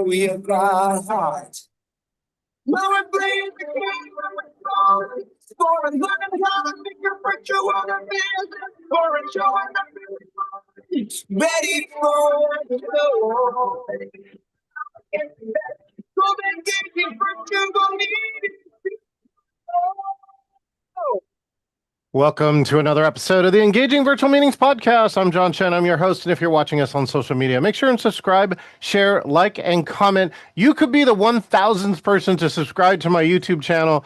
we have got heart. Now we're playing the game of the song. For a learning how to make a virtue on a business. For a show on the ready for the show. So then get your virtue on me. Welcome to another episode of the Engaging Virtual Meetings Podcast. I'm John Chen. I'm your host. And if you're watching us on social media, make sure and subscribe, share, like, and comment. You could be the 1,000th person to subscribe to my YouTube channel.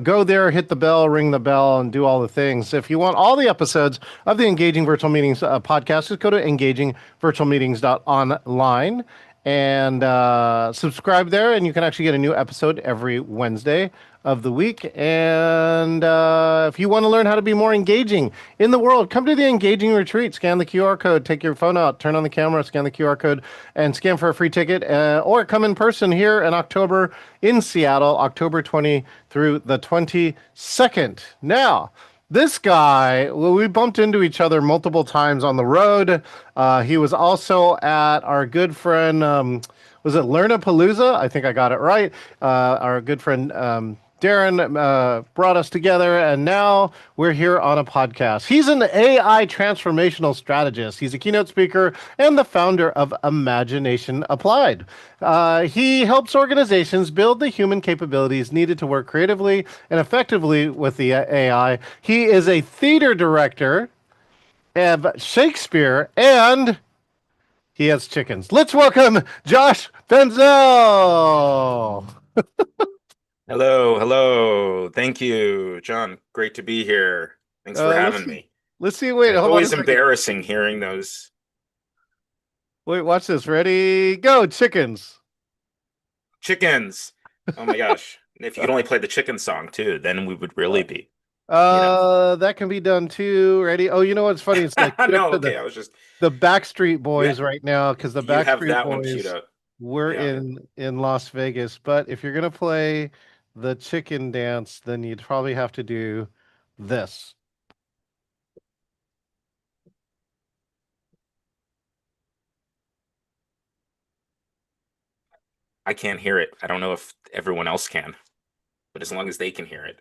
Go there, hit the bell, ring the bell, and do all the things. If you want all the episodes of the Engaging Virtual Meetings podcast, just go to engagingvirtualmeetings.online and subscribe there, and you can actually get a new episode every Wednesday of the week. And if you want to learn how to be more engaging in the world, come to the Engaging Retreat. Scan the QR code, take your phone out, turn on the camera, scan the QR code, and scan for a free ticket. Or come in person here in October in Seattle, October 20 through the 22nd. Now, this guy, well, we bumped into each other multiple times on the road. He was also at our good friend, was it Learnapalooza? I think I got it right. Our good friend Darren brought us together, and now we're here on a podcast. He's an AI transformational strategist. He's a keynote speaker and the founder of Imagination Applied. He helps organizations build the human capabilities needed to work creatively and effectively with the AI. He is a theater director of Shakespeare, and he has chickens. Let's welcome Josh Penzell. Hello. Thank you, John. Great to be here. Thanks for having me. Let's see. Wait, it's hold always on. Embarrassing hearing those. Wait, watch this. Ready? Go, chickens. Chickens. Oh my gosh. If you could only play the chicken song too, then we would really be. That can be done too. Ready? Oh, you know what's funny? It's like no, okay. I was just the Backstreet Boys right now, because the Backstreet Boys we're in Las Vegas. But if you're gonna play the chicken dance, then you'd probably have to do this. I can't hear it. I don't know if everyone else can, but as long as they can hear it.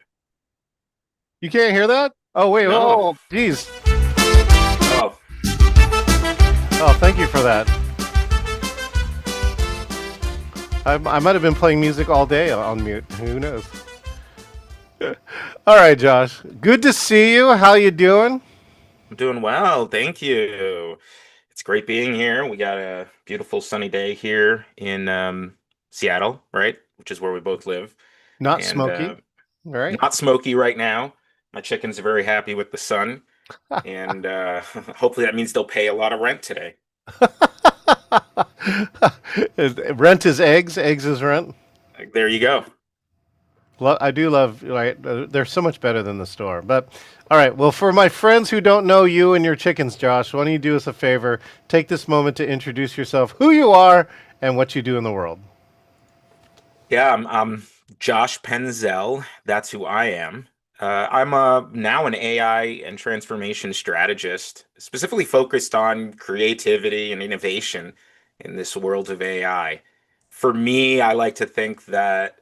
You can't hear that? Oh, wait. No. Oh, geez. Oh, thank you for that. I might have been playing music all day on mute. Who knows? All right, Josh. Good to see you. How you doing? I'm doing well. Thank you. It's great being here. We got a beautiful sunny day here in Seattle, right? Which is where we both live. Not smoky. Right? Not smoky right now. My chickens are very happy with the sun. And hopefully that means they'll pay a lot of rent today. Rent is eggs. Eggs is rent. There you go. I do love, right? They're so much better than the store. But all right. Well, for my friends who don't know you and your chickens, Josh, why don't you do us a favor? Take this moment to introduce yourself, who you are, and what you do in the world. Yeah, I'm Josh Penzell. That's who I am. I'm now an AI and transformation strategist, specifically focused on creativity and innovation in this world of AI. For me, I like to think that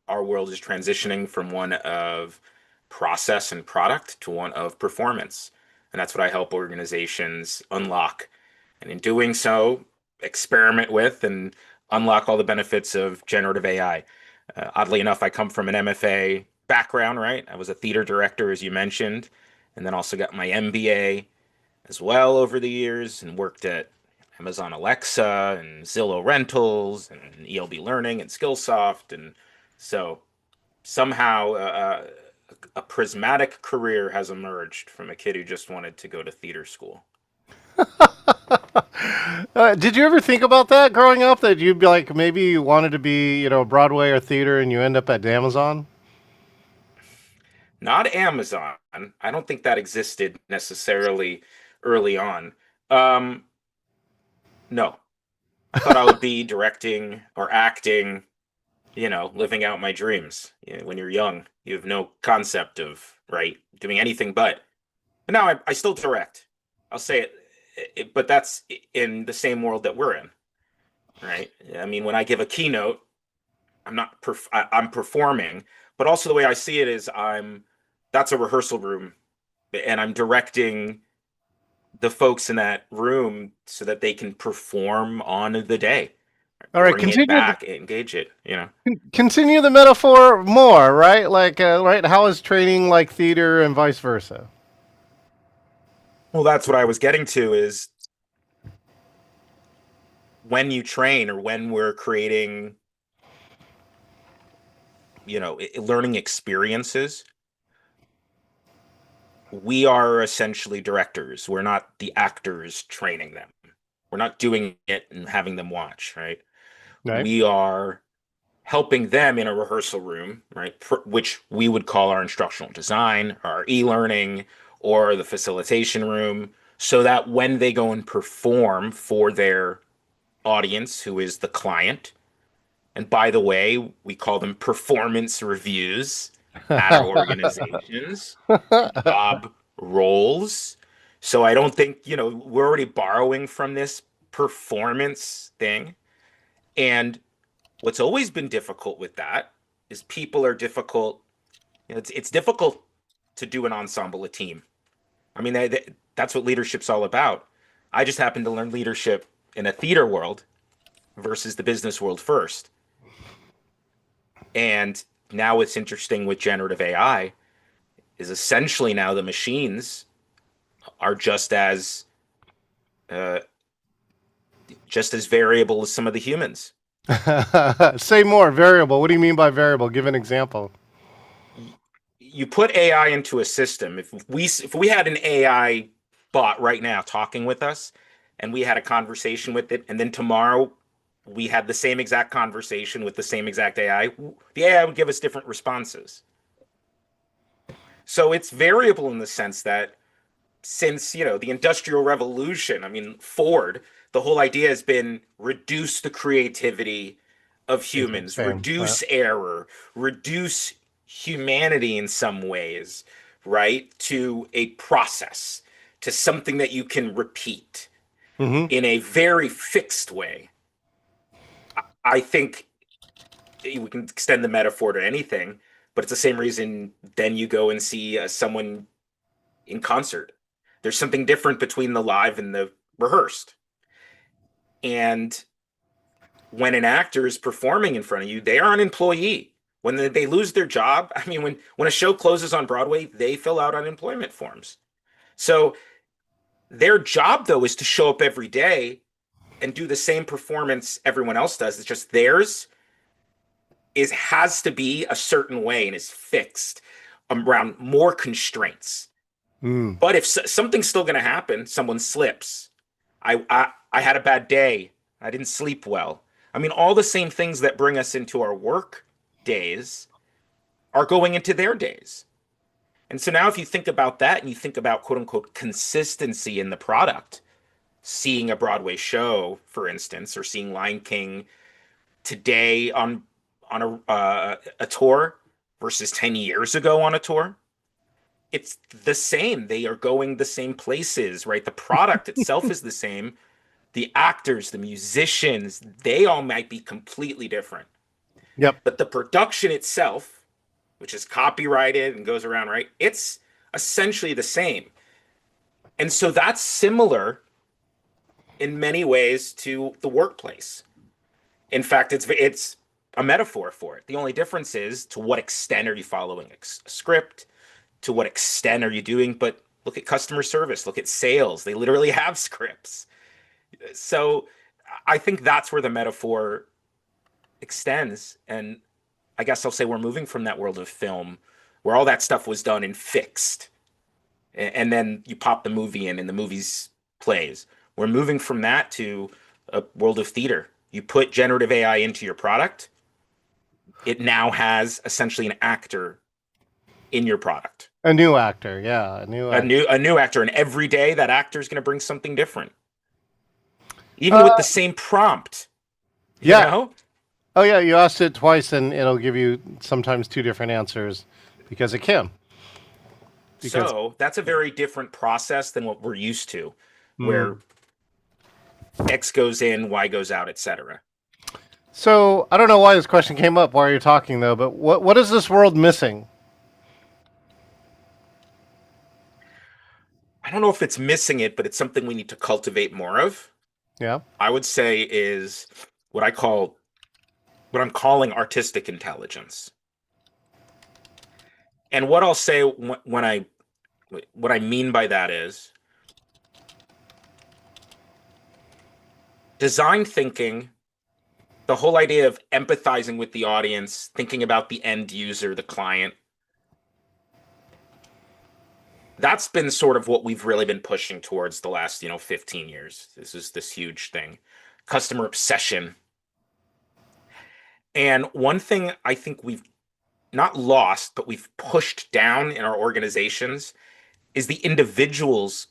our world is transitioning from one of process and product to one of performance. And that's what I help organizations unlock. And in doing so, experiment with and unlock all the benefits of generative AI. Oddly enough, I come from an MFA background, right? I was a theater director, as you mentioned, and then also got my MBA as well over the years and worked at Amazon Alexa and Zillow Rentals and ELB Learning and Skillsoft. And so somehow a prismatic career has emerged from a kid who just wanted to go to theater school. Did you ever think about that growing up, that you'd be like, maybe you wanted to be, Broadway or theater and you end up at Amazon? Not Amazon. I don't think that existed necessarily early on. No. I thought I would be directing or acting, living out my dreams. When you're young, you have no concept of, right, doing anything but. But now I still direct. I'll say it, but that's in the same world that we're in. right? I mean, when I give a keynote, I'm performing, but also the way I see it is that's a rehearsal room, and I'm directing the folks in that room so that they can perform on the day, All right, bring it back, engage it, you know. continue the metaphor more, right? Like, right? How is training like theater and vice versa? Well, that's what I was getting to is when you train or when we're creating, learning experiences, we are essentially directors. We're not the actors training them. We're not doing it and having them watch, right? Right. We are helping them in a rehearsal room, right? Which we would call our instructional design, our e-learning, or the facilitation room, so that when they go and perform for their audience, who is the client, and by the way, we call them performance reviews at our organizations, job roles. So I don't think, we're already borrowing from this performance thing. And what's always been difficult with that is people are difficult. It's difficult to do an ensemble, a team. I mean, that's what leadership's all about. I just happened to learn leadership in a theater world versus the business world first. And now what's interesting with generative AI is essentially now the machines are uh, just as variable as some of the humans. Say more. Variable. What do you mean by variable? Give an example. You put AI into a system. If we had an AI bot right now talking with us, and we had a conversation with it, and then tomorrow we had the same exact conversation with the same exact AI, the AI would give us different responses. So it's variable in the sense that since the industrial revolution, I mean Ford, the whole idea has been reduce the creativity of humans, Same. reduce error, reduce humanity in some ways, right, to a process, to something that you can repeat Mm-hmm. in a very fixed way. I think we can extend the metaphor to anything, but it's the same reason then you go and see someone in concert. There's something different between the live and the rehearsed. And when an actor is performing in front of you, they are an employee. When they lose their job, I mean, when a show closes on Broadway, they fill out unemployment forms. So their job, though, is to show up every day and do the same performance everyone else does. It's just theirs has to be a certain way and is fixed around more constraints. Mm. But if something's still going to happen, someone slips. I had a bad day. I didn't sleep well. I mean, all the same things that bring us into our work days are going into their days. And so now, if you think about that and you think about quote unquote consistency in the product, seeing a Broadway show, for instance, or seeing Lion King today on a tour versus 10 years ago on a tour, it's the same. They are going the same places, right? The product itself is the same. The actors, the musicians, they all might be completely different. Yep. But the production itself, which is copyrighted and goes around, right? It's essentially the same. And so that's similar in many ways to the workplace. In fact, it's a metaphor for it. The only difference is to what extent are you following a script? To what extent are you doing? But look at customer service, look at sales. They literally have scripts. So I think that's where the metaphor extends. And I guess I'll say we're moving from that world of film where all that stuff was done and fixed. And then you pop the movie in and the movie's plays. We're moving from that to a world of theater. You put generative AI into your product, it now has essentially an actor in your product. A new actor. Yeah. A new A actor. new actor, and every day that actor is going to bring something different. Even with the Uh, same prompt, you yeah. know? Oh, yeah. You asked it twice, and it'll give you sometimes two different answers because it can. Because So that's a very different process than what we're used to, mm, where X goes in, Y goes out, etc. So I don't know why this question came up while you're talking though, but what is this world missing? I don't know if it's missing it, but it's something we need to cultivate more of. Yeah. I would say is what I call what I'm calling artistic intelligence. And what I'll say when I what I mean by that is design thinking, the whole idea of empathizing with the audience, thinking about the end user, the client. That's been sort of what we've really been pushing towards the last, 15 years. This is this huge thing. Customer obsession. And one thing I think we've not lost, but we've pushed down in our organizations is the individual's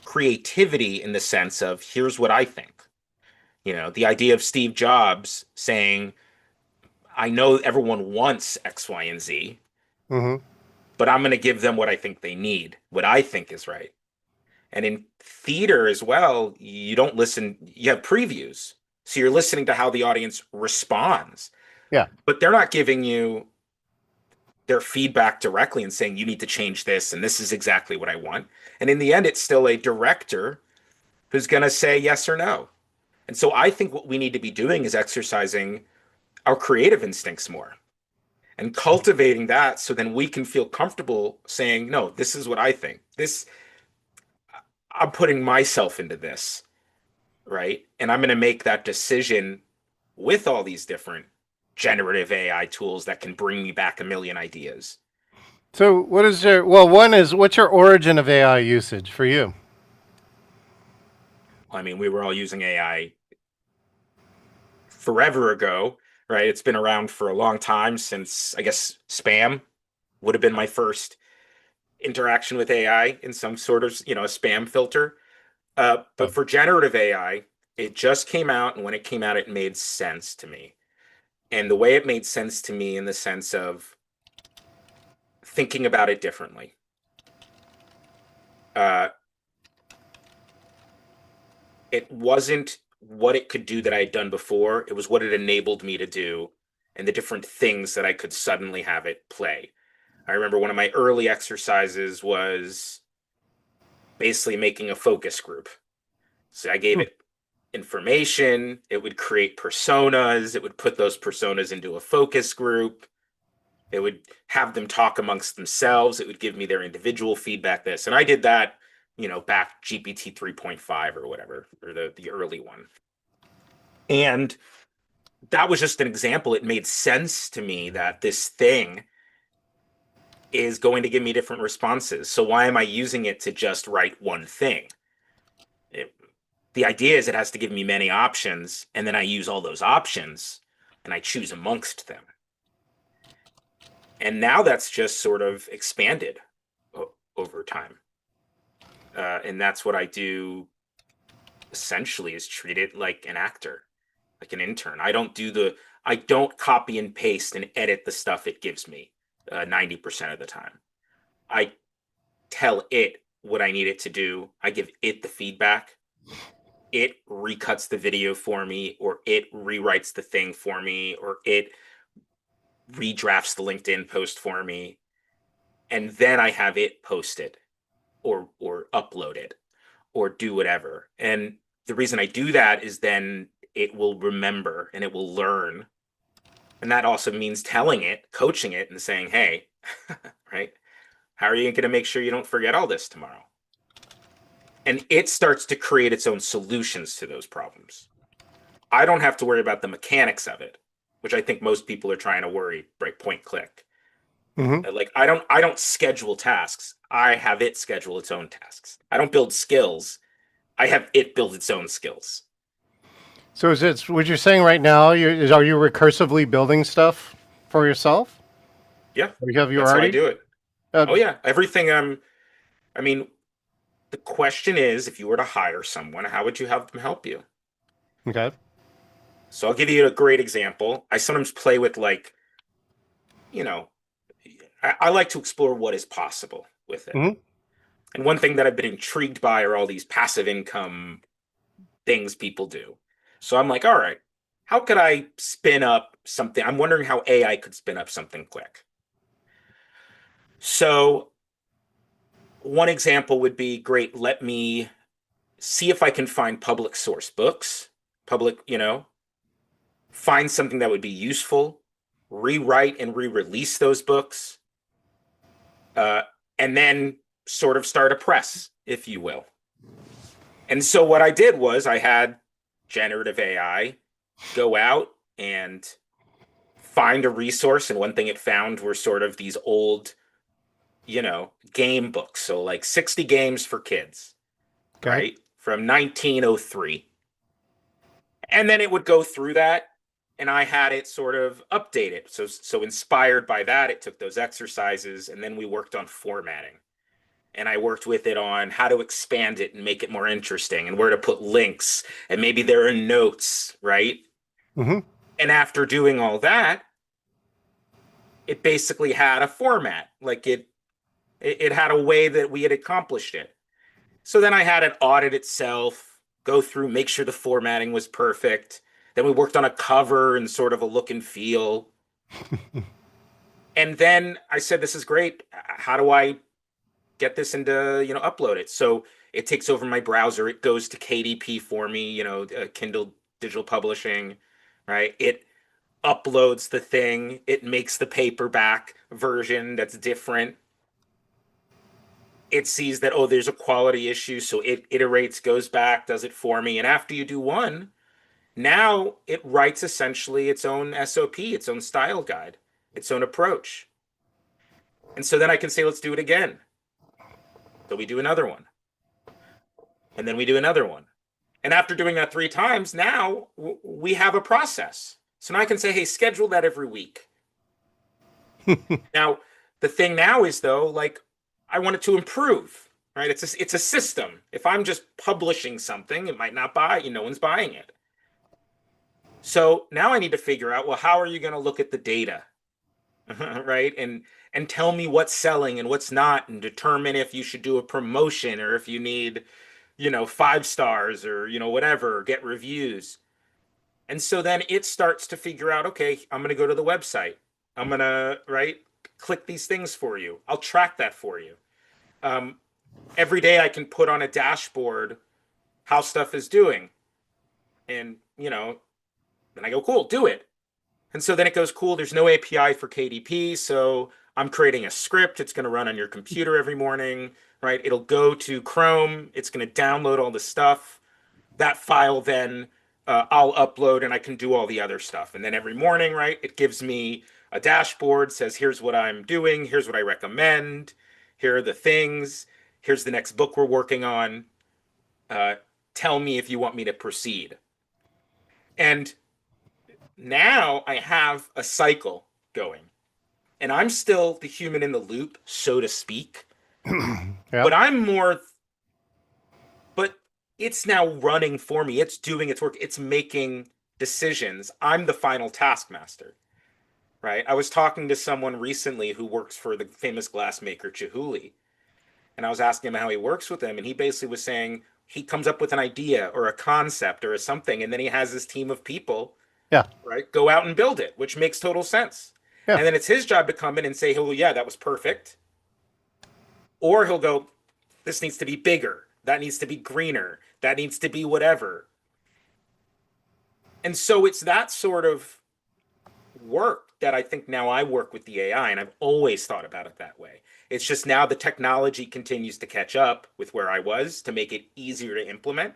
creativity in the sense of here's what I think. The idea of Steve Jobs saying, I know everyone wants X, Y, and Z, Mm-hmm. but I'm going to give them what I think they need, what I think is right. And in theater as well, you don't listen, you have previews. So you're listening to how the audience responds, Yeah. but they're not giving you their feedback directly and saying, you need to change this, and this is exactly what I want. And in the end, it's still a director who's going to say yes or no. And so I think what we need to be doing is exercising our creative instincts more and cultivating that so then we can feel comfortable saying, no, this is what I think. This, I'm putting myself into this, right? And I'm going to make that decision with all these different generative AI tools that can bring me back a million ideas. So what is your one is what's your origin of AI usage for you? I mean, we were all using AI forever ago, right? It's been around for a long time since, I guess, spam would have been my first interaction with AI in some sort of, a spam filter. But Oh. for generative AI, it just came out, and when it came out, it made sense to me. And the way it made sense to me in the sense of thinking about it differently. Uh, it wasn't what it could do that I had done before. It was what it enabled me to do and the different things that I could suddenly have it play. I remember one of my early exercises was basically making a focus group. So I gave Hmm. it information, it would create personas, it would put those personas into a focus group, it would have them talk amongst themselves, it would give me their individual feedback, this. And I did that, back GPT 3.5 or whatever, or the early one. And that was just an example. It made sense to me that this thing is going to give me different responses. So why am I using it to just write one thing? It, the idea is it has to give me many options, and then I use all those options and I choose amongst them. And now that's just sort of expanded over time. And that's what I do essentially is treat it like an actor, like an intern. I don't copy and paste and edit the stuff it gives me 90% of the time. I tell it what I need it to do. I give it the feedback. It recuts the video for me, or it rewrites the thing for me, or it redrafts the LinkedIn post for me. And then I have it post it or upload it or do whatever. And the reason I do that is then it will remember and it will learn. And that also means telling it, coaching it, and saying, hey, right, how are you going to make sure you don't forget all this tomorrow? And it starts to create its own solutions to those problems. I don't have to worry about the mechanics of it, which I think most people are trying to worry, right? Point click. Mm-hmm. Like I don't schedule tasks. I have it schedule its own tasks. I don't build skills. I have it build its own skills. So is it what you're saying right now? Are you recursively building stuff for yourself? Yeah, Or have you that's how I already? do it. Uh, Oh yeah, everything. I mean, the question is, if you were to hire someone, how would you have them help you? okay. So I'll give you a great example. I sometimes play with like, you know, I like to explore what is possible with it. Mm-hmm. And one thing that I've been intrigued by are all these passive income things people do. So I'm like, all right, how could I spin up something? I'm wondering how AI could spin up something quick. So one example would be great. Let me see if I can find public source books, public, find something that would be useful, rewrite and re-release those books, uh, and then sort of start a press, if you will. And so what I did was I had generative AI go out and find a resource, and one thing it found were sort of these old, game books. So like 60 games for kids, Okay. right? From 1903. And then it would go through that, and I had it sort of updated. So inspired by that, it took those exercises, and then we worked on formatting. And I worked with it on how to expand it and make it more interesting and where to put links, and maybe there are notes, right? Hmm. And after doing all that, it basically had a format. Like it had a way that we had accomplished it. So then I had it audit itself, go through, make sure the formatting was perfect. Then we worked on a cover and sort of a look and feel. And then I said, this is great. How do I get this into, upload it? So it takes over my browser. It goes to KDP for me, Kindle Digital Publishing, right? It uploads the thing. It makes the paperback version that's different. It sees that, oh, there's a quality issue. So it iterates, goes back, does it for me. And after you do one, now it writes essentially its own SOP, its own style guide, its own approach. And so then I can say, let's do it again. So we do another one. And then we do another one. And after doing that 3 times, now we have a process. So now I can say, hey, schedule that every week. Now, the thing now is, though, like, I want it to improve, right? It's a system. If I'm just publishing something, it might not buy, no one's buying it. So now I need to figure out, well, how are you going to look at the data, right? And tell me what's selling and what's not, and determine if you should do a promotion or if you need, 5 stars or, whatever, get reviews. And so then it starts to figure out, okay, I'm going to go to the website. I'm going to, right, click these things for you. I'll track that for you. Um, every day I can put on a dashboard how stuff is doing. And, then I go, cool, do it. And so then it goes, cool, there's no API for KDP. So I'm creating a script. It's going to run on your computer every morning, right? It'll go to Chrome. It's going to download all the stuff. That file then I'll upload, and I can do all the other stuff. And then every morning, right, it gives me a dashboard, says, here's what I'm doing. Here's what I recommend. Here are the things. Here's the next book we're working on. Uh, Tell me if you want me to proceed. And now I have a cycle going, and I'm still the human in the loop, so to speak, Yeah. but I'm more, but it's now running for me. It's doing its work. It's making decisions. I'm the final taskmaster, right? I was talking to someone recently who works for the famous glassmaker Chihuly, and I was asking him how he works with them, and he basically was saying he comes up with an idea or a concept or a something, and then he has this team of people, Yeah. right, go out and build it, which makes total sense. Yeah. And then it's his job to come in and say, oh, yeah, that was perfect. Or he'll go, this needs to be bigger. That needs to be greener. That needs to be whatever. And so it's that sort of work that I think now I work with the AI, and I've always thought about it that way. It's just now the technology continues to catch up with where I was to make it easier to implement.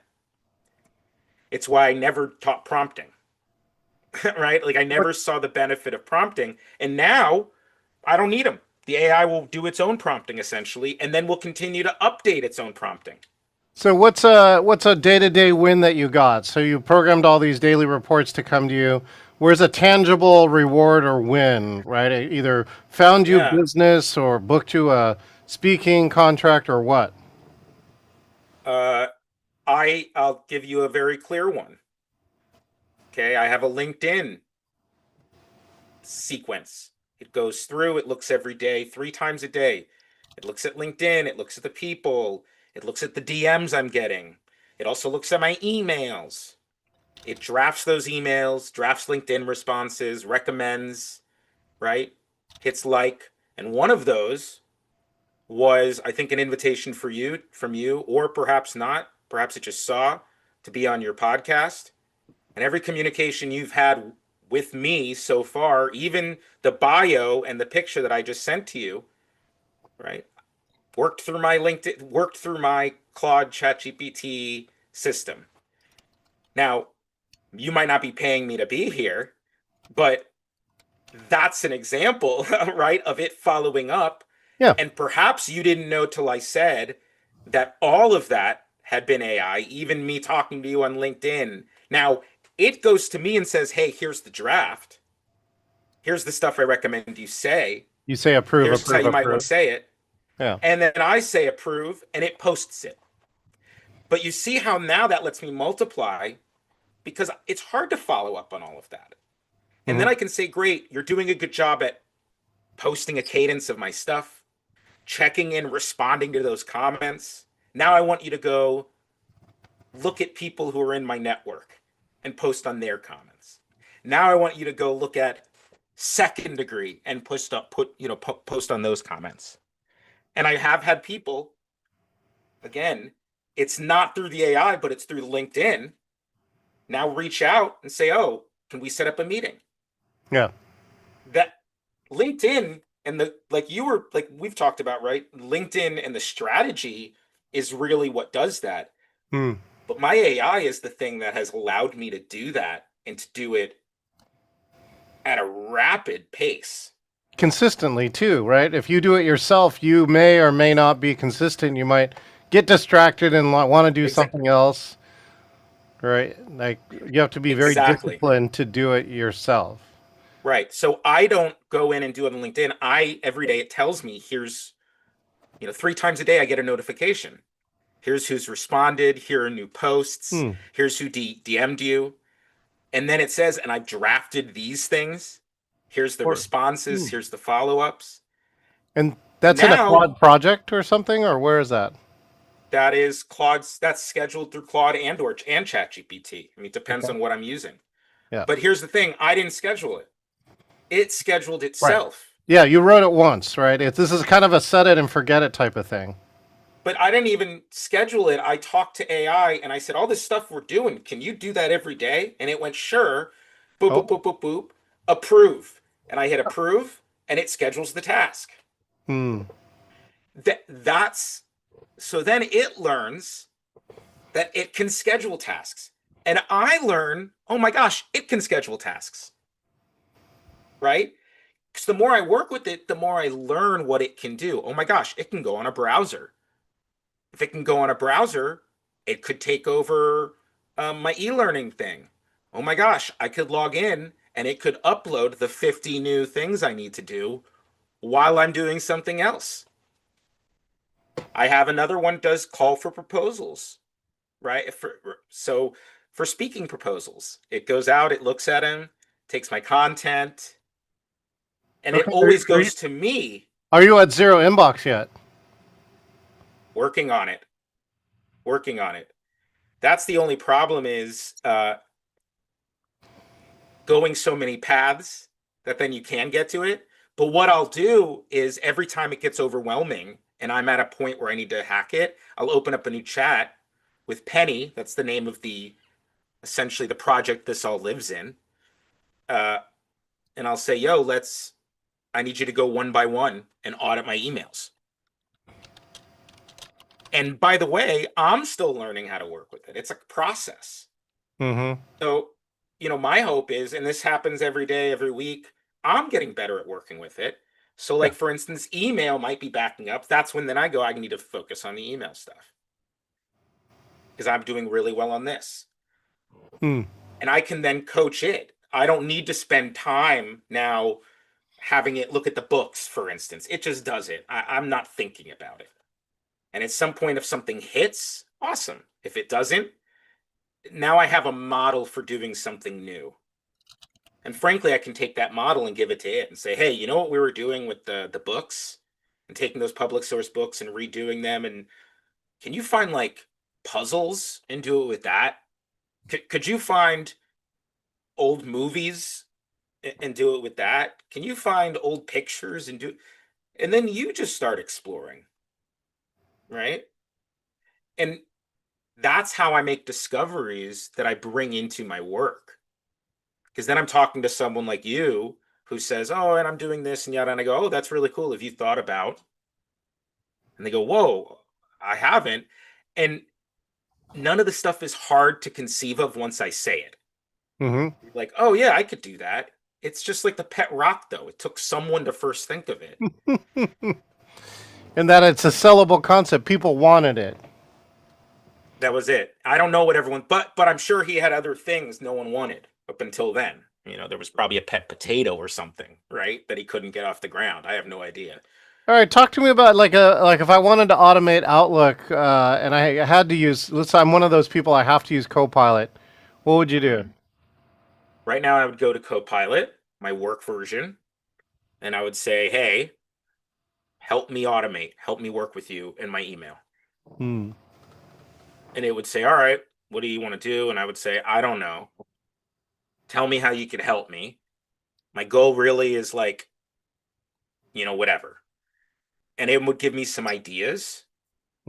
It's why I never taught prompting, right? Like I never saw the benefit of prompting. And now I don't need them. The AI will do its own prompting essentially, and then will continue to update its own prompting. So what's a day-to-day win that you got? So you programmed all these daily reports to come to you. Where's a tangible reward or win, right? It either found you Yeah. business or booked you a speaking contract or what? Uh, I'll give you a very clear one. Okay, I have a LinkedIn sequence. It goes through, it looks every day, 3 times a day. It looks at LinkedIn, it looks at the people, it looks at the DMs I'm getting. It also looks at my emails. It drafts those emails, drafts LinkedIn responses, recommends, right? Hits like. And one of those was, I think, an invitation for you from you, or perhaps not. Perhaps it just saw to be on your podcast. And every communication you've had with me so far, even the bio and the picture that I just sent to you, right? Worked through my LinkedIn, worked through my Claude ChatGPT system. Now, you might not be paying me to be here, but that's an example, right, of it following up. Yeah. And perhaps you didn't know till I said that all of that had been AI, even me talking to you on LinkedIn. Now, it goes to me and says, hey, here's the draft. Here's the stuff I recommend you say. You say approve, Here's how approve, you might want approve. to say it. Yeah. And then I say approve and it posts it. But you see how now that lets me multiply because it's hard to follow up on all of that. And then Hmm. I can say, great, you're doing a good job at posting a cadence of my stuff, checking in, responding to those comments. Now I want you to go look at people who are in my network and post on their comments. Now I want you to go look at second degree and post on those comments. And I have had people, again, it's not through the AI, but it's through LinkedIn. Now reach out and say, oh, can we set up a meeting? Yeah. That LinkedIn and the like you were like we've talked about, right? LinkedIn and the strategy is really what does that. Hmm. But my AI is the thing that has allowed me to do that and to do it at a rapid pace. Consistently too, right? If you do it yourself, you may or may not be consistent. You might get distracted and want to do Exactly. something else, right? Like you have to be very Exactly. disciplined to do it yourself. Right. So I don't go in and do it on LinkedIn. I every day it tells me here's, 3 times a day I get a notification. Here's who's responded. Here are new posts. Hmm. Here's who DM'd you. And then it says, and I've drafted these things. Here's the Or, responses. hmm. Here's the follow ups. And that's in a Now Claude project or something, or where is that? that is Claude's, that's scheduled through Claude and ChatGPT. I mean, it depends Okay. on what I'm using. Yeah. But here's the thing, I didn't schedule it. It scheduled Right. itself. Yeah, you wrote it once, right? This is kind of a set it and forget it type of thing. But I didn't even schedule it. I talked to AI and I said, all this stuff we're doing, can you do that every day? And it went, sure. Boop, boop, Oh. boop, boop, boop. Approve. And I hit approve and it schedules the task. Hmm. That's so then it learns that it can schedule tasks. And I learn, oh my gosh, it can schedule tasks, right? Because the more I work with it, the more I learn what it can do. Oh my gosh, it can go on a browser. If it can go on a browser, it could take over my e-learning thing. Oh my gosh, I could log in and it could upload the 50 new things I need to do while I'm doing something else. I have another one does call for proposals, right? So for speaking proposals, it goes out, it looks at them, takes my content, and it Okay. always goes to me Are you at zero inbox yet? working on it, working on it. That's the only problem is going so many paths that then you can get to it. But what I'll do is every time it gets overwhelming and I'm at a point where I need to hack it, I'll open up a new chat with Penny. That's the name of the essentially the project this all lives in. Uh, and I'll say, yo, I need you to go one by one and audit my emails. And by the way, I'm still learning how to work with it. It's a process. Mm-hmm. So, my hope is, and this happens every day, every week, I'm getting better at working with it. So, Yeah. like, for instance, email might be backing up. That's when then I need to focus on the email stuff because I'm doing really well on this. Hmm. And I can then coach it. I don't need to spend time now having it look at the books, for instance. It just does it. I'm not thinking about it. And at some point, if something hits, awesome. If it doesn't, now I have a model for doing something new. And frankly, I can take that model and give it to it and say, hey, you know what we were doing with the books and taking those public source books and redoing them? And can you find like puzzles and do it with that? Could you find old movies and do it with that? Can you find old pictures and do, and then you just start exploring, right? And that's how I make discoveries that I bring into my work. Because then I'm talking to someone like you who says, "Oh, and I'm doing this and yada," and I go, "Oh, that's really cool. Have you thought about?" And they go, "Whoa, I haven't." And none of the stuff is hard to conceive of once I say it. Mm-hmm. Like, "Oh yeah, I could do that." It's just like the pet rock, though. It took someone to first think of it. And that it's a sellable concept. People wanted it. That was it. I don't know what everyone, but I'm sure he had other things no one wanted up until then. There was probably a pet potato or something, right? That he couldn't get off the ground. I have no idea. All right, talk to me about like if I wanted to automate Outlook and I had to use. Let's say I'm one of those people. I have to use Copilot. What would you do? Right now, I would go to Copilot, my work version, and I would say, "Hey, help me automate, help me work with you in my email." Hmm. And it would say, "All right, what do you want to do?" And I would say, "I don't know. Tell me how you could help me. My goal really is like, whatever." And it would give me some ideas,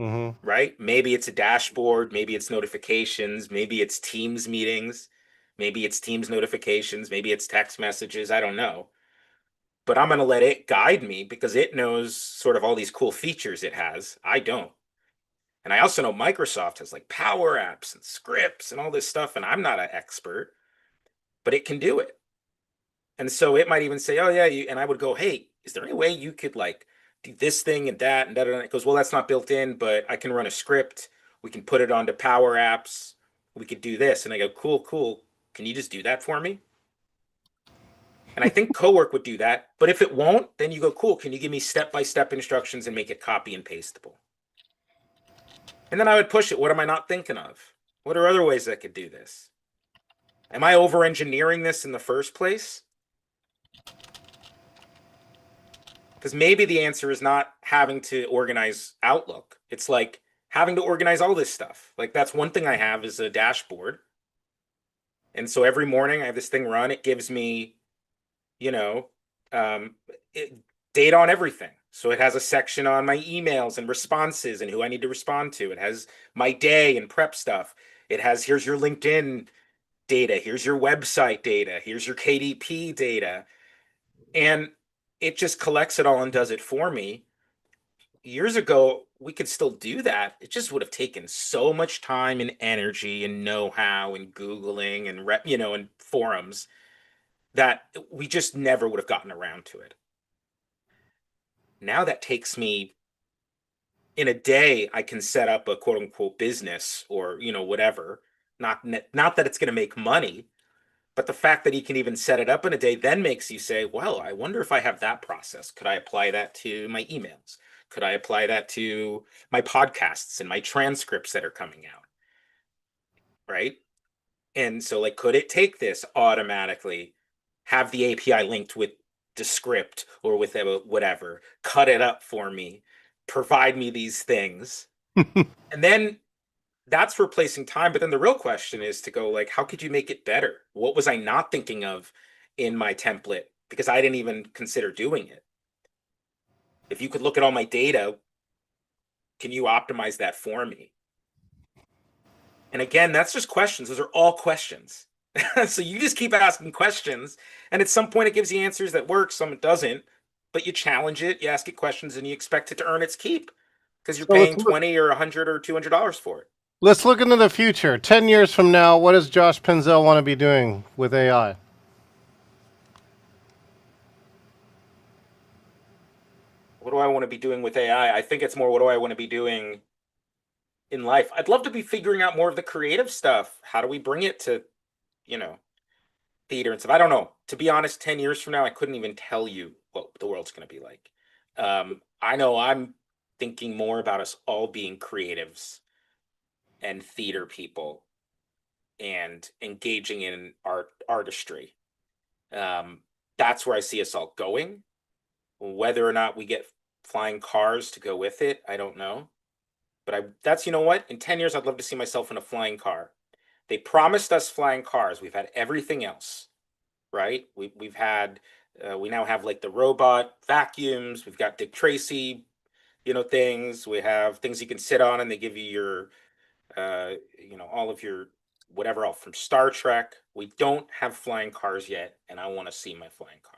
Mm-hmm. right? Maybe it's a dashboard, maybe it's notifications, maybe it's Teams meetings, maybe it's Teams notifications, maybe it's text messages. I don't know. But I'm going to let it guide me because it knows sort of all these cool features it has. I don't. And I also know Microsoft has like power apps and scripts and all this stuff, and I'm not an expert, but it can do it. And so it might even say, "Oh yeah," and I would go, "Hey, is there any way you could like do this thing and that and that?" And it goes, "Well, that's not built in, but I can run a script. We can put it onto Power Apps. We could do this." And I go, "Cool, cool. Can you just do that for me?" And I think Cowork would do that. But if it won't, then you go, "Cool. Can you give me step-by-step instructions and make it copy and pastable?" And then I would push it. What am I not thinking of? What are other ways I could do this? Am I over engineering this in the first place? Because maybe the answer is not having to organize Outlook. It's like having to organize all this stuff. Like that's one thing I have is a dashboard. And so every morning I have this thing run. It gives me, you know, um, it, data on everything. So it has a section on my emails and responses and who I need to respond to. It has my day and prep stuff. It has here's your LinkedIn data, here's your website data, here's your KDP data. And it just collects it all and does it for me. Years ago, we could still do that. It just would have taken so much time and energy and know-how and Googling and and forums that we just never would have gotten around to it. Now that takes me in a day, I can set up a quote unquote business or, whatever. Not that it's going to make money, but the fact that he can even set it up in a day then makes you say, well, I wonder if I have that process. Could I apply that to my emails? Could I apply that to my podcasts and my transcripts that are coming out? Right. And so, like, could it take this automatically, have the API linked with the script or with whatever, cut it up for me, provide me these things? And then that's replacing time. But then the real question is to go, like, how could you make it better? What was I not thinking of in my template? Because I didn't even consider doing it. If you could look at all my data, can you optimize that for me? And again, that's just questions. Those are all questions. So you just keep asking questions. And at some point, it gives you answers that work, some it doesn't. But you challenge it, you ask it questions, and you expect it to earn its keep because you're So paying 20 or 100 or $200 for it. let's look into the future. 10 years from now, what does Josh Penzell want to be doing with AI? What do I want to be doing with AI? I think it's more what do I want to be doing in life? I'd love to be figuring out more of the creative stuff. How do we bring it to, you know, theater and stuff? I don't know. To be honest, 10 years from now, I couldn't even tell you what the world's going to be like. I know I'm thinking more about us all being creatives and theater people and engaging in artistry. Um, that's where I see us all going. Whether or not we get flying cars to go with it, I don't know. But that's, you know what? In 10 years, I'd love to see myself in a flying car. They promised us flying cars. We've had everything else, right? We now have like the robot vacuums. We've got Dick Tracy, things. We have things you can sit on, and they give you your, all of your whatever else from Star Trek. We don't have flying cars yet, and I want to see my flying car.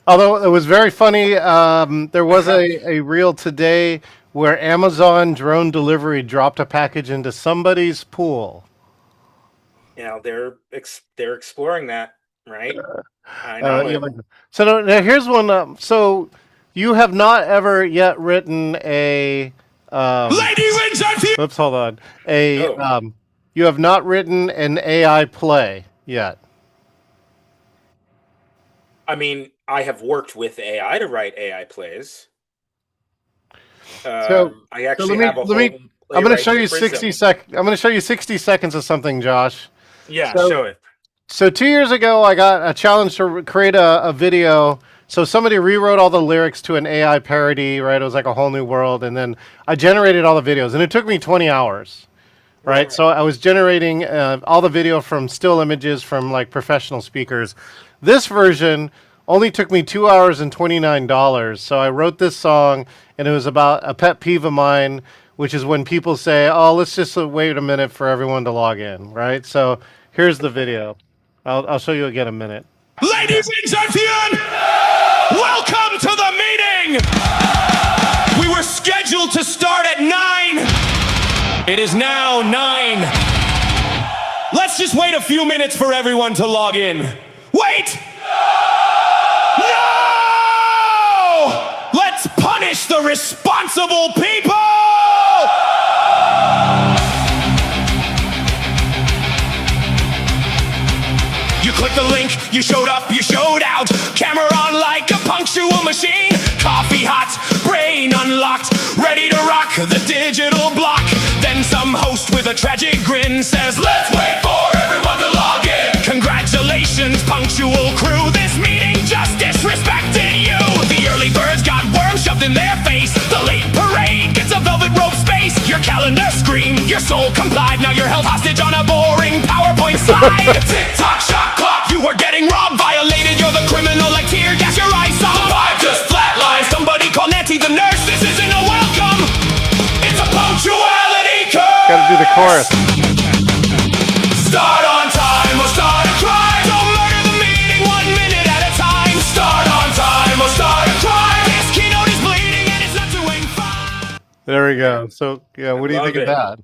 Although it was very funny, there was a reel today where Amazon drone delivery dropped a package into somebody's pool. They're exploring that, right? I know Yeah, it. so now here's one. So you have not ever yet written a. Ladies and gentlemen, Oops, hold on. A Oh, you have not written an AI play yet. I mean, I have worked with AI to write AI plays. So I so actually have a let whole me. I'm going to playwright show for you Prism. I'm going to show you 60 seconds of something, Josh. Yeah, So show it. So 2 years ago, I got a challenge to create a video. So somebody rewrote all the lyrics to an AI parody, right? It was like a whole new world, and then I generated all the videos, and it took me 20 hours, right? Right. So I was generating all the video from still images from like professional speakers. This version only took me 2 hours and $29. So I wrote this song, and it was about a pet peeve of mine, which is when people say, "Oh, let's just wait a minute for everyone to log in," right? So here's the video. I'll show you again in a minute. Yeah. ladies and gentlemen, welcome to the meeting. We were scheduled to start at 9. It is now 9. Let's just wait a few minutes for everyone to log in. Wait! No! Let's punish the responsible people! You clicked the link, you showed up, you showed out. Camera on like a punctual machine. Coffee hot, brain unlocked, ready to rock the digital block. Then some host with a tragic grin says, let's wait for everyone to log in. Congratulations, punctual crew, this meeting just disrespected you. The early birds got worms shoved in their face. The late parade gets a velvet rope space. Your calendar screamed, your soul complied. Now you're held hostage on a boring PowerPoint slide. Tick-tock, shot clock, you are getting robbed. Violated, you're the criminal like tear gas, your eyes saw. The vibe just flatlined. Somebody call Nancy the nurse, this isn't a welcome. It's a punctuality curse. Got to do the chorus. Start on time or start a crime. Don't murder the meeting 1 minute at a time. Start on time or start a crime. This keynote is bleeding and it's not doing fine. There we go. So yeah, I what do you love think of it. that?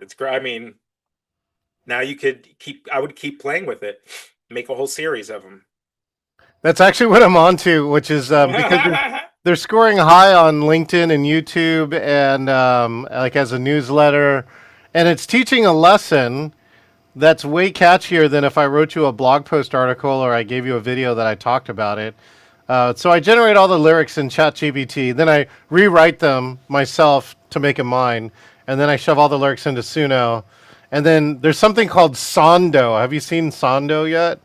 It's great. I mean, now I would keep playing with it, make a whole series of them. That's actually what I'm on to, which is because they're scoring high on LinkedIn and YouTube, and like as a newsletter, and it's teaching a lesson that's way catchier than if I wrote you a blog post article or I gave you a video that I talked about it. So I generate all the lyrics in ChatGPT, then I rewrite them myself to make it mine, and then I shove all the lyrics into Suno. And then there's something called Sondo. Have you seen Sondo yet?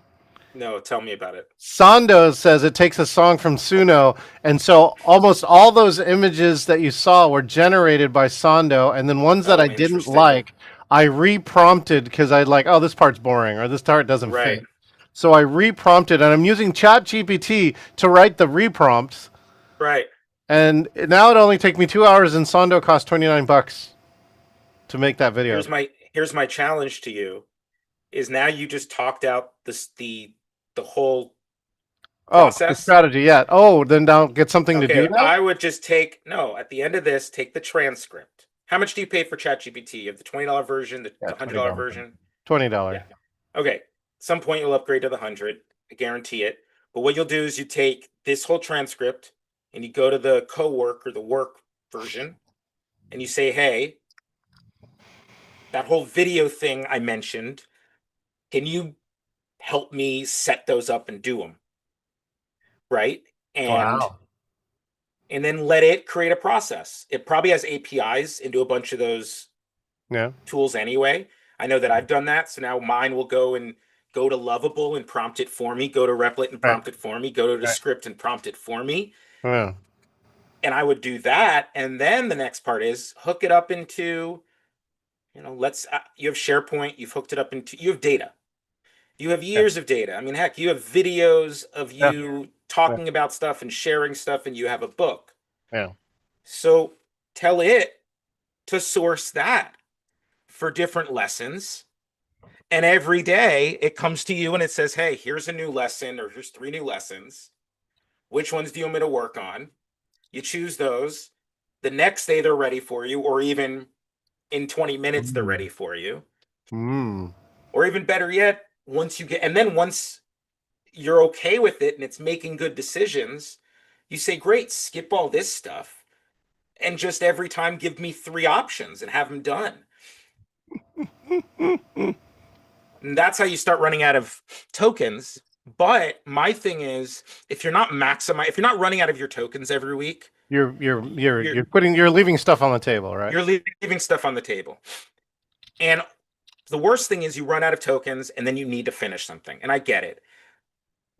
No, tell me about it. Sondo says it takes a song from Suno, and so almost all those images that you saw were generated by Sondo, and then ones that I Oh, didn't interesting. like, I reprompted because I'd like, oh, this part's boring or this part doesn't Right, fit. So I reprompted, and I'm using ChatGPT to write the reprompts, right. and now it only take me 2 hours, and Sondo cost $29 to make that video. Here's my challenge to you is now you just talked out the whole Oh, the process. strategy, yeah. Oh, then now get something to do Okay, now. I would just at the end of this, take the transcript. How much do you pay for ChatGPT? You have the $20 version, the Yeah, $100 $20. version? $20. Yeah. Okay. At some point you'll upgrade to the 100. I guarantee it. But what you'll do is you take this whole transcript and you go to the co-work or the work version and you say, hey, that whole video thing I mentioned, can you help me set those up and do them? Right? And Wow. and then let it create a process. It probably has APIs into a bunch of those Yeah. tools anyway. I know that I've done that. So now mine will go to Lovable and prompt it for me, go to Replit and Right. prompt it for me, go to the Right. script and prompt it for me. Yeah. And I would do that. And then the next part is hook it up into, you have SharePoint, you've hooked it up into, you have data. You have Yeah. years of data. I mean, heck, you have videos of Yeah. you Yeah. talking about stuff and sharing stuff, and you have a book. Yeah. So tell it to source that for different lessons. And every day it comes to you and it says, hey, here's a new lesson, or here's 3 new lessons. Which ones do you want me to work on? You choose those. The next day they're ready for you, or even in 20 minutes they're Mm. ready for you. Mm. Or even better yet, once you're okay with it and it's making good decisions, you say, great, skip all this stuff and just every time give me 3 options and have them done. And that's how you start running out of tokens. But my thing is, if you're not running out of your tokens every week, You're you're you're you're you're leaving stuff on the table, right? you're leaving stuff on the table. And the worst thing is you run out of tokens and then you need to finish something. And I get it.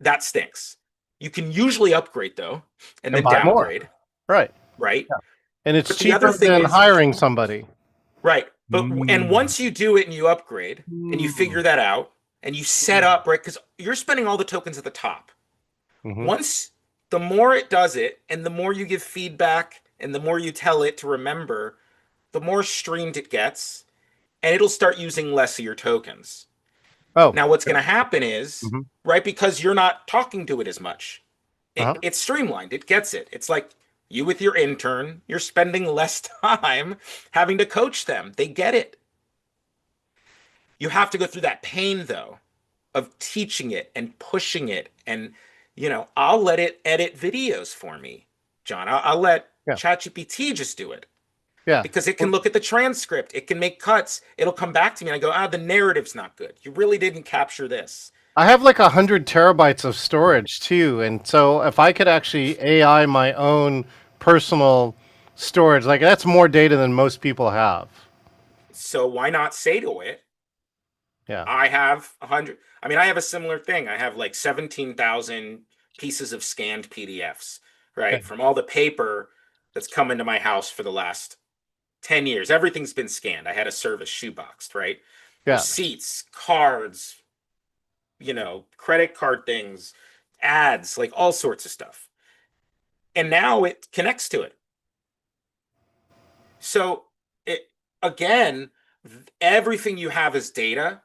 That stinks. You can usually upgrade though, and And then buy more. downgrade, Right. right? Yeah. And it's But the other cheaper thing than is, hiring somebody. right. And Mm. once you do it and you upgrade and you Mm. figure that out and you set up, right? Because you're spending all the tokens at the top. Mm-hmm. Once the more it does it and the more you give feedback and the more you tell it to remember, the more streamed it gets and it'll start using less of your tokens. Oh. Now, what's going to happen is, Mm-hmm. right, because you're not talking to it as much, Uh-huh. it's streamlined. It gets it. It's like you with your intern, you're spending less time having to coach them. They get it. You have to go through that pain, though, of teaching it and pushing it. And, I'll let it edit videos for me, John. I'll let Yeah. ChatGPT just do it Yeah. because it Well, can look at the transcript. It can make cuts. It'll come back to me and I go, the narrative's not good. You really didn't capture this. I have like 100 terabytes of storage too, and so if I could actually AI my own personal storage, like that's more data than most people have. So why not say to it, Yeah. I have 100. I mean, I have a similar thing. I have like 17,000 pieces of scanned PDFs, Yeah. right? From all the paper that's come into my house for the last 10 years. Everything's been scanned. I had a service shoeboxed, right? Yeah. Receipts, cards, credit card things, ads, like all sorts of stuff. And now it connects to it. So it again, everything you have is data.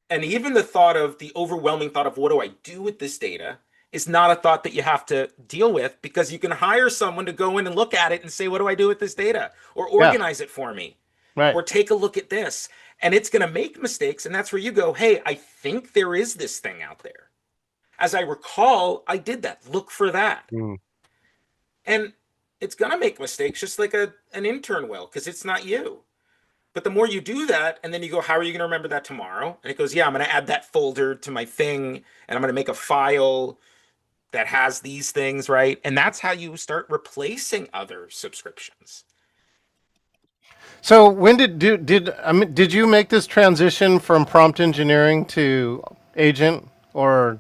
And even the overwhelming thought of what do I do with this data is not a thought that you have to deal with because you can hire someone to go in and look at it and say, what do I do with this data? Or Yeah. organize it for me. Right. Or take a look at this. And it's going to make mistakes. And that's where you go, hey, I think there is this thing out there. As I recall, I did that. Look for that. Mm. And it's going to make mistakes just like an intern will because it's not you. But the more you do that, and then you go, how are you going to remember that tomorrow? And it goes, yeah, I'm going to add that folder to my thing, and I'm going to make a file that has these things, right? And that's how you start replacing other subscriptions. So when did you make this transition from prompt engineering to agent, or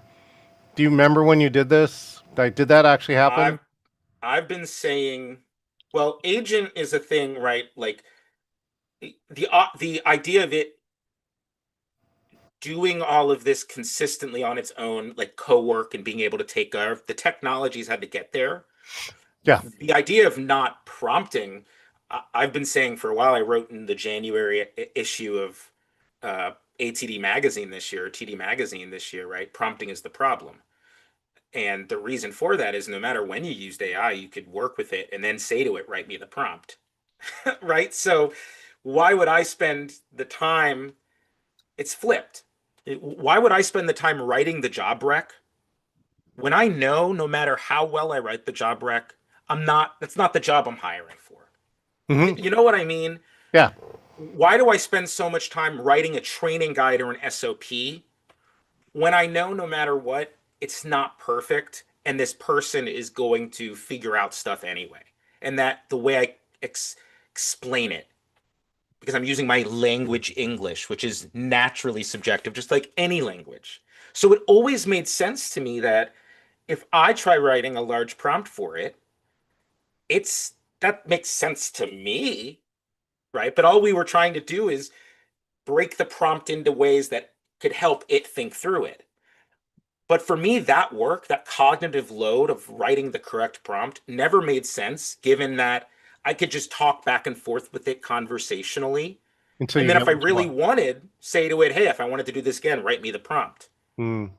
do you remember when you did this? Like, did that actually happen? I've been saying, well, agent is a thing, right? Like the idea of it doing all of this consistently on its own, like co-work and being able to take the technologies had to get there. Yeah. The idea of not prompting, I've been saying for a while. I wrote in the January issue of ATD magazine this year, or TD magazine this year, right? Prompting is the problem. And the reason for that is no matter when you used AI, you could work with it and then say to it, write me the prompt, right? So why would I spend the time? It's flipped. Why would I spend the time writing the job rec when I know no matter how well I write the job rec, that's not the job I'm hiring for. Hmm. You know what I mean? Yeah. Why do I spend so much time writing a training guide or an SOP when I know no matter what, it's not perfect and this person is going to figure out stuff anyway? And that the way I explain it, because I'm using my language English, which is naturally subjective, just like any language. So it always made sense to me that if I try writing a large prompt for it, that makes sense to me, right? But all we were trying to do is break the prompt into ways that could help it think through it. But for me, that work, that cognitive load of writing the correct prompt never made sense, given that I could just talk back and forth with it conversationally. Until And you then get if I what you really want. wanted, say to it, hey, if I wanted to do this again, write me the prompt. All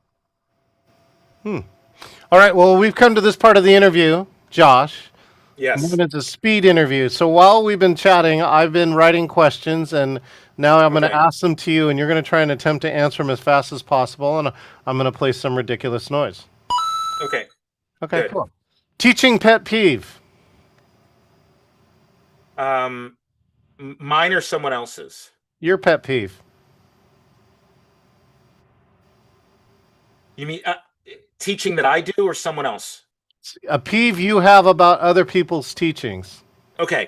right. Well, we've come to this part of the interview, Josh. Yes. Moving into speed interview. So while we've been chatting, I've been writing questions, and now I'm going to Okay. ask them to you, and you're going to try and attempt to answer them as fast as possible. And I'm going to play some ridiculous noise. Okay. Okay, Good. cool. Teaching pet peeve. Mine or someone else's? Your pet peeve. You mean teaching that I do or someone else? A peeve you have about other people's teachings. Okay.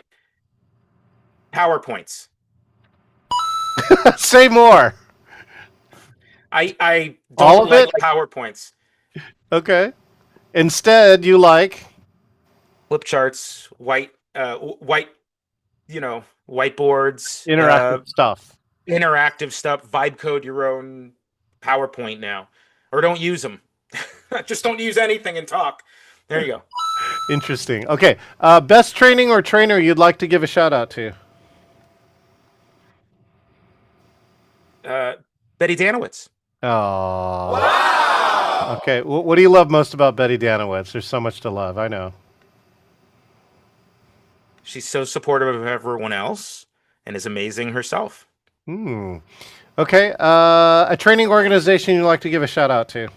PowerPoints. Say more. I All don't of like it? PowerPoints. Okay. Instead, you like Flip charts, white, whiteboards, interactive stuff. interactive stuff, vibe code your own PowerPoint now, or don't use them. Just don't use anything and talk. There you Interesting. Okay. Best training or trainer you'd like to give a shout out to? go. Betty Danowitz. Oh. Wow. Okay. What do you love most about Betty Danowitz? There's so much to love. I know. She's so supportive of everyone else and is amazing herself. Hmm. Okay. A training organization you'd like to give a shout out to?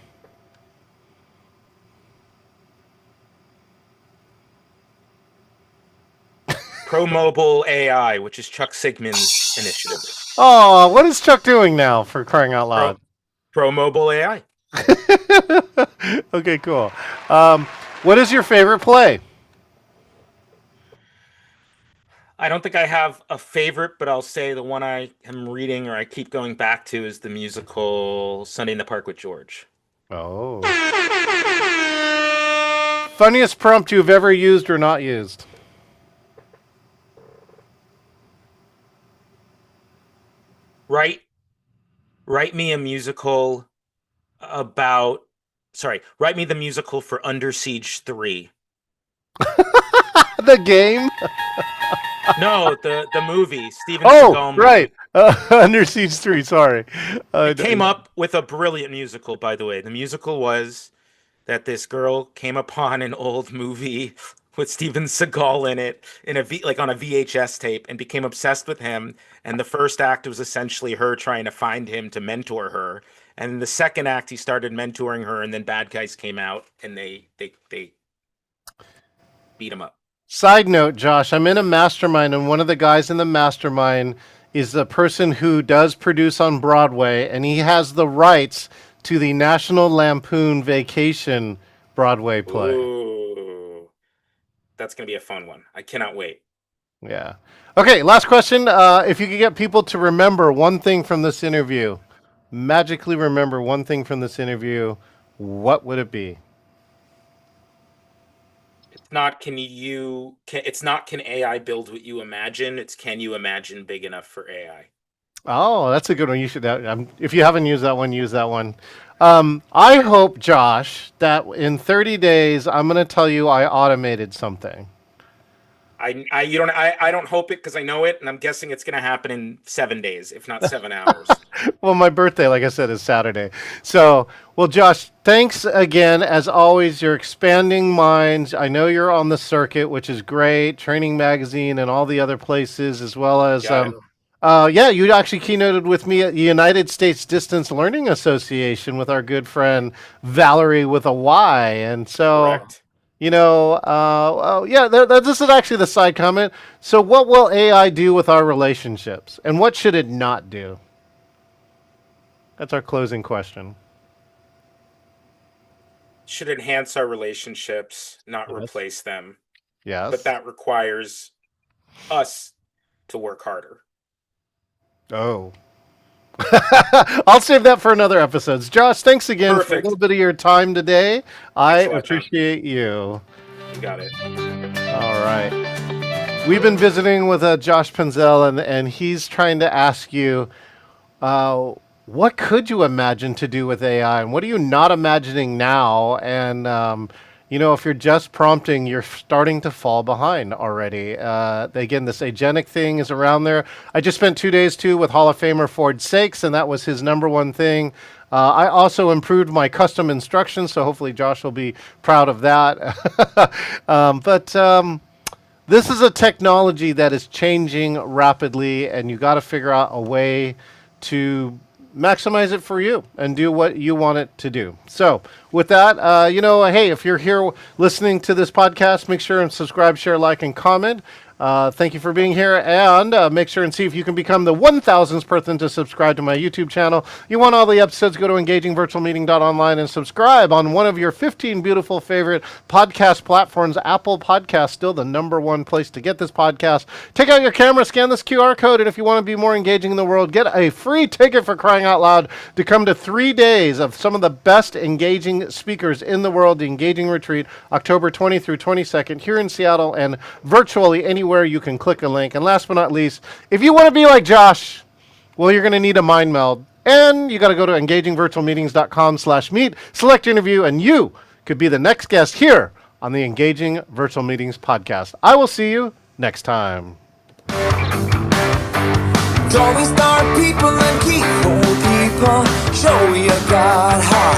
Pro Mobile AI, which is Chuck Sigman's initiative. Oh, what is Chuck doing now, for crying out loud? Pro Mobile AI. Okay, cool. What is your favorite play? I don't think I have a favorite, but I'll say the one I am reading or I keep going back to is the musical Sunday in the Park with George. Oh. Funniest prompt you've ever used or not used? Write me a musical write me the musical for Under Siege 3. The game? No, the movie, Steven Oh, Seagal movie. right. Under Siege 3, sorry. Came up with a brilliant musical, by the way. The musical was that this girl came upon an old movie with Steven Seagal in it on a VHS tape and became obsessed with him. And the first act was essentially her trying to find him to mentor her. And in the second act, he started mentoring her, and then bad guys came out and they beat him up. Side note, Josh, I'm in a mastermind, and one of the guys in the mastermind is the person who does produce on Broadway, and he has the rights to the National Lampoon Vacation Broadway play. Ooh, that's gonna be a fun one. I cannot wait. Yeah. Okay, last question. If you could get people to remember one thing from this interview, magically remember one thing from this interview, what would it be? It's not can AI build what you imagine. It's can you imagine big enough for AI. Oh, that's a good one. You should. If you haven't used that one, use that one. I hope, Josh, that in 30 days, I'm going to tell you I automated something. I don't hope it because I know it, and I'm guessing it's going to happen in 7 days, if not 7 hours. Well, my birthday, like I said, is Saturday. So, well, Josh, thanks again. As always, you're expanding minds. I know you're on the circuit, which is great. Training Magazine and all the other places, as well as yeah, you actually keynoted with me at the United States Distance Learning Association with our good friend Valerie with a Y. And so, Correct. yeah, this is actually the side comment. So, what will AI do with our relationships, and what should it not do? That's our closing question. Should enhance our relationships, not Yes. replace them. Yes. But that requires us to work harder. Oh. I'll save that for another episode. Josh, thanks again for a Perfect. little bit of your time today. I Thanks a lot, John. appreciate you. You got it. All right. We've been visiting with Josh Penzell, and he's trying to ask you, what could you imagine to do with AI, and what are you not imagining now? And if you're just prompting, you're starting to fall behind already. Again, this agentic thing is around there. I just spent 2 days too with Hall of Famer Ford Sakes, and that was his number one thing. I also improved my custom instructions, so hopefully Josh will be proud of that. This is a technology that is changing rapidly, and you got to figure out a way to maximize it for you and do what you want it to do. So with that, hey, if you're here listening to this podcast, make sure and subscribe, share, like, and comment. Thank you for being here, and make sure and see if you can become the 1,000th person to subscribe to my YouTube channel. You want all the episodes, go to engagingvirtualmeeting.online and subscribe on one of your 15 beautiful favorite podcast platforms. Apple Podcast, still the number one place to get this podcast. Take out your camera, scan this QR code, and if you want to be more engaging in the world, get a free ticket, for crying out loud, to come to 3 days of some of the best engaging speakers in the world, the Engaging Retreat, October 20 through 22nd, here in Seattle, and virtually anywhere you can click a link. And last but not least, if you want to be like Josh, well, you're going to need a mind meld, and you got to go to engagingvirtualmeetings.com/meet, select your interview, and you could be the next guest here on the Engaging Virtual Meetings podcast. I will see you next time. Don't we start people and keep old people? Show you got heart.